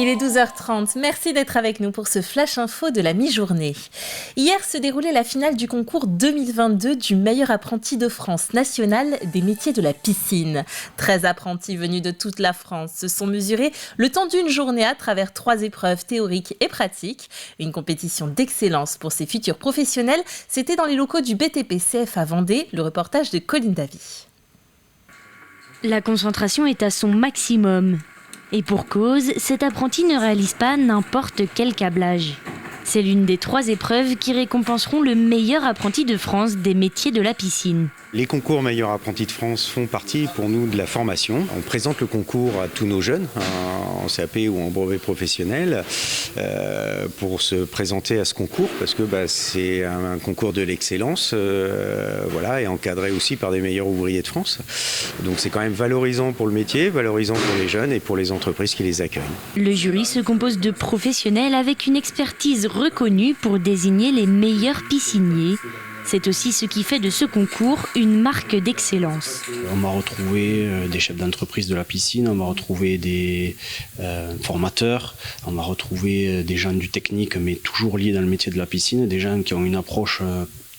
Il est 12h30. Merci d'être avec nous pour ce flash info de la mi-journée. Hier se déroulait la finale du concours 2022 du meilleur apprenti de France national des métiers de la piscine. 13 apprentis venus de toute la France se sont mesurés le temps d'une journée à travers 3 épreuves théoriques et pratiques. Une compétition d'excellence pour ces futurs professionnels. C'était dans les locaux du BTP CFA Vendée, le reportage de Colline Davy. La concentration est à son maximum. Et pour cause, cet apprenti ne réalise pas n'importe quel câblage. C'est l'une des 3 épreuves qui récompenseront le meilleur apprenti de France des métiers de la piscine. Les concours meilleurs apprentis de France font partie pour nous de la formation. On présente le concours à tous nos jeunes, en CAP ou en brevet professionnel, pour se présenter à ce concours, parce que c'est un concours de l'excellence, et encadré aussi par des meilleurs ouvriers de France. Donc c'est quand même valorisant pour le métier, valorisant pour les jeunes et pour les entreprises qui les accueillent. Le jury se compose de professionnels avec une expertise reconnue pour désigner les meilleurs pisciniers. C'est aussi ce qui fait de ce concours une marque d'excellence. On m'a retrouvé des chefs d'entreprise de la piscine, on m'a retrouvé des formateurs, on m'a retrouvé des gens du technique, mais toujours liés dans le métier de la piscine, des gens qui ont une approche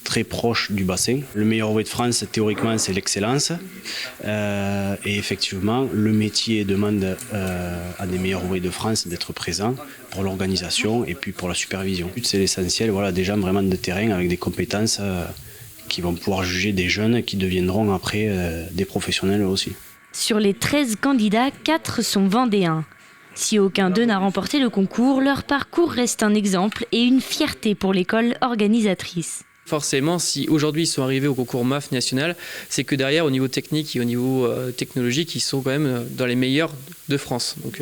très proche du bassin. Le meilleur ouvrier de France, théoriquement, c'est l'excellence. Et effectivement, le métier demande à des meilleurs ouvriers de France d'être présents pour l'organisation et puis pour la supervision. C'est l'essentiel, des gens vraiment de terrain avec des compétences qui vont pouvoir juger des jeunes qui deviendront après des professionnels aussi. Sur les 13 candidats, 4 sont vendéens. Si aucun d'eux n'a remporté le concours, leur parcours reste un exemple et une fierté pour l'école organisatrice. Forcément, si aujourd'hui ils sont arrivés au concours MAF national, c'est que derrière, au niveau technique et au niveau technologique, ils sont quand même dans les meilleurs de France. Donc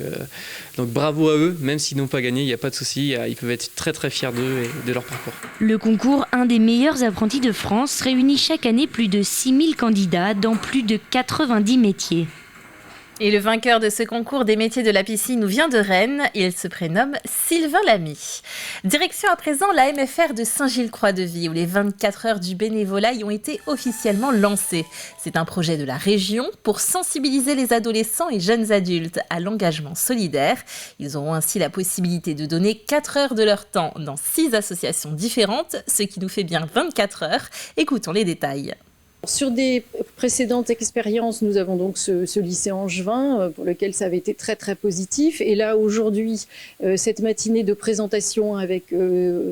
bravo à eux, même s'ils n'ont pas gagné, il n'y a pas de souci, ils peuvent être très très fiers d'eux et de leur parcours. Le concours, un des meilleurs apprentis de France, réunit chaque année plus de 6000 candidats dans plus de 90 métiers. Et le vainqueur de ce concours des métiers de la piscine nous vient de Rennes. Il se prénomme Sylvain Lamy. Direction à présent la MFR de Saint-Gilles-Croix-de-Vie, où les 24 heures du bénévolat y ont été officiellement lancées. C'est un projet de la région pour sensibiliser les adolescents et jeunes adultes à l'engagement solidaire. Ils auront ainsi la possibilité de donner 4 heures de leur temps dans 6 associations différentes, ce qui nous fait bien 24 heures. Écoutons les détails. Sur des précédentes expériences, nous avons donc ce lycée angevin pour lequel ça avait été très très positif. Et là aujourd'hui, cette matinée de présentation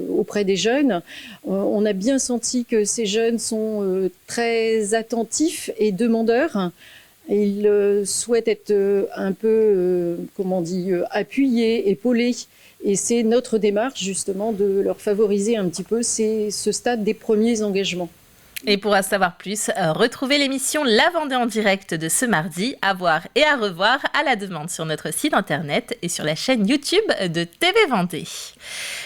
auprès des jeunes, on a bien senti que ces jeunes sont très attentifs et demandeurs. Ils souhaitent être un peu, appuyés, épaulés. Et c'est notre démarche justement de leur favoriser un petit peu ce stade des premiers engagements. Et pour en savoir plus, retrouvez l'émission La Vendée en direct de ce mardi, à voir et à revoir à la demande sur notre site internet et sur la chaîne YouTube de TV Vendée.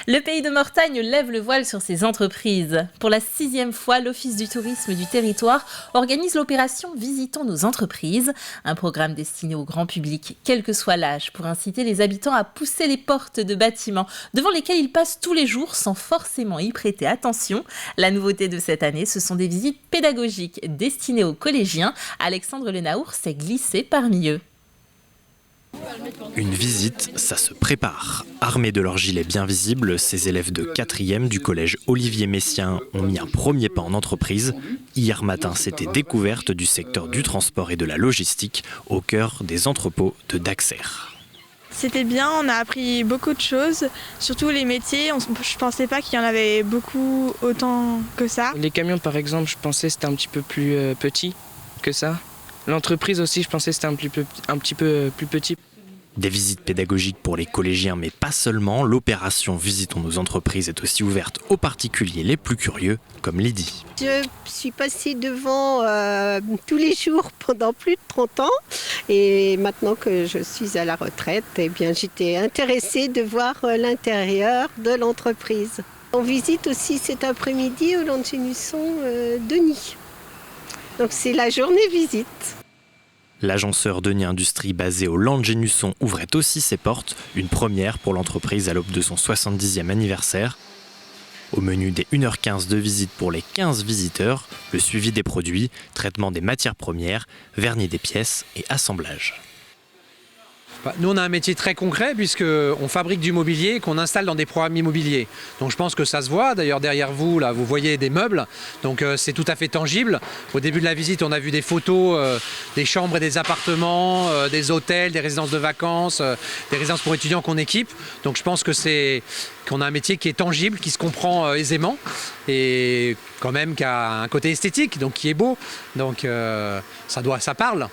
Le Pays de Mortagne lève le voile sur ses entreprises. Pour la 6e fois, l'Office du tourisme du territoire organise l'opération Visitons nos entreprises, un programme destiné au grand public, quel que soit l'âge, pour inciter les habitants à pousser les portes de bâtiments devant lesquels ils passent tous les jours sans forcément y prêter attention. La nouveauté de cette année, ce sont des visites pédagogiques destinées aux collégiens. Alexandre Lenaour s'est glissé parmi eux. Une visite, ça se prépare. Armés de leurs gilets bien visibles, ces élèves de 4e du collège Olivier Messiaen ont mis un premier pas en entreprise. Hier matin, c'était découverte du secteur du transport et de la logistique au cœur des entrepôts de Daxer. C'était bien, on a appris beaucoup de choses, surtout les métiers. Je ne pensais pas qu'il y en avait beaucoup autant que ça. Les camions par exemple, je pensais que c'était un petit peu plus petit que ça. L'entreprise aussi, je pensais que c'était un petit peu plus petit. Des visites pédagogiques pour les collégiens, mais pas seulement. L'opération Visitons nos entreprises est aussi ouverte aux particuliers les plus curieux, comme Lydie. Je suis passée devant tous les jours pendant plus de 30 ans. Et maintenant que je suis à la retraite, j'étais intéressée de voir l'intérieur de l'entreprise. On visite aussi cet après-midi au Landgenusson Denis. Donc c'est la journée visite. L'agenceur Denis Industrie basé au Landgenusson ouvrait aussi ses portes, une première pour l'entreprise à l'aube de son 70e anniversaire. Au menu des 1h15 de visite pour les 15 visiteurs, le suivi des produits, traitement des matières premières, vernis des pièces et assemblage. Nous, on a un métier très concret puisqu'on fabrique du mobilier qu'on installe dans des programmes immobiliers. Donc je pense que ça se voit. D'ailleurs, derrière vous, là, vous voyez des meubles. Donc c'est tout à fait tangible. Au début de la visite, on a vu des photos des chambres et des appartements, des hôtels, des résidences de vacances, des résidences pour étudiants qu'on équipe. Donc je pense que qu'on a un métier qui est tangible, qui se comprend aisément et quand même qui a un côté esthétique, donc qui est beau. Donc ça parle.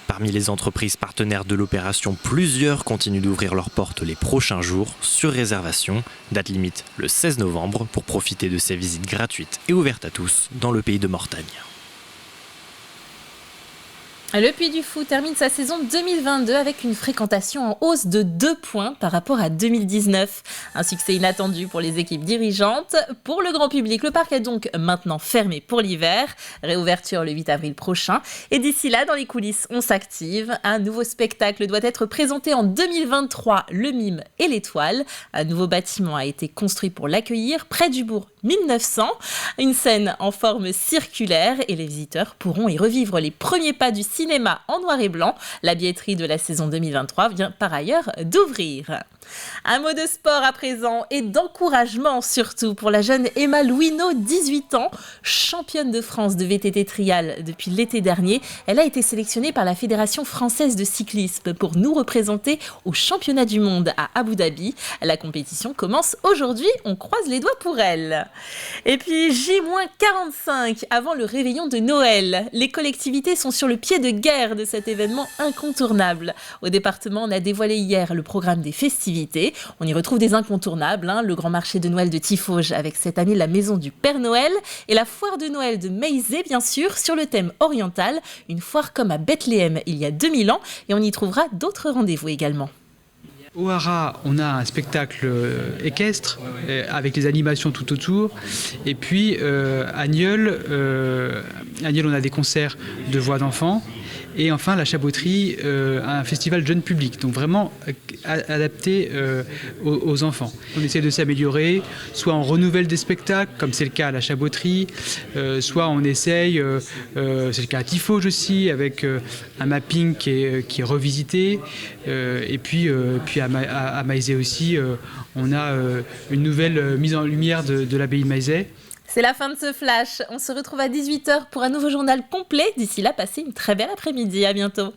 Parmi les entreprises partenaires de l'opération, plusieurs continuent d'ouvrir leurs portes les prochains jours sur réservation. Date limite le 16 novembre pour profiter de ces visites gratuites et ouvertes à tous dans le pays de Mortagne. Le Puy du Fou termine sa saison 2022 avec une fréquentation en hausse de 2 points par rapport à 2019. Un succès inattendu pour les équipes dirigeantes. Pour le grand public, le parc est donc maintenant fermé pour l'hiver. Réouverture le 8 avril prochain. Et d'ici là, dans les coulisses, on s'active. Un nouveau spectacle doit être présenté en 2023, le Mime et l'Étoile. Un nouveau bâtiment a été construit pour l'accueillir près du bourg 1900. Une scène en forme circulaire et les visiteurs pourront y revivre les premiers pas du cinéma en noir et blanc. La billetterie de la saison 2023 vient par ailleurs d'ouvrir. Un mot de sport à présent et d'encouragement surtout pour la jeune Emma Louineau, 18 ans, championne de France de VTT trial depuis l'été dernier. Elle a été sélectionnée par la Fédération française de cyclisme pour nous représenter au championnat du monde à Abu Dhabi. La compétition commence aujourd'hui, on croise les doigts pour elle. Et puis J-45 avant le réveillon de Noël. Les collectivités sont sur le pied de guerre de cet événement incontournable. Au département, on a dévoilé hier le programme des festivités. On y retrouve des incontournables, le grand marché de Noël de Tifauge avec cette année la maison du Père Noël et la foire de Noël de Meizé, bien sûr, sur le thème oriental, une foire comme à Bethléem il y a 2000 ans et on y trouvera d'autres rendez-vous également. Au Hara, on a un spectacle équestre avec les animations tout autour. Et puis à Nieul, on a des concerts de voix d'enfants. Et enfin, la Chaboterie, un festival jeune public, donc vraiment adapté aux enfants. On essaie de s'améliorer, soit on renouvelle des spectacles, comme c'est le cas à la Chaboterie, soit on essaye, c'est le cas à Tifauge aussi, avec un mapping qui est revisité. Et puis à Meizé aussi, on a une nouvelle mise en lumière de l'abbaye de Meizé. C'est la fin de ce flash. On se retrouve à 18h pour un nouveau journal complet. D'ici là, passez une très belle après-midi. À bientôt.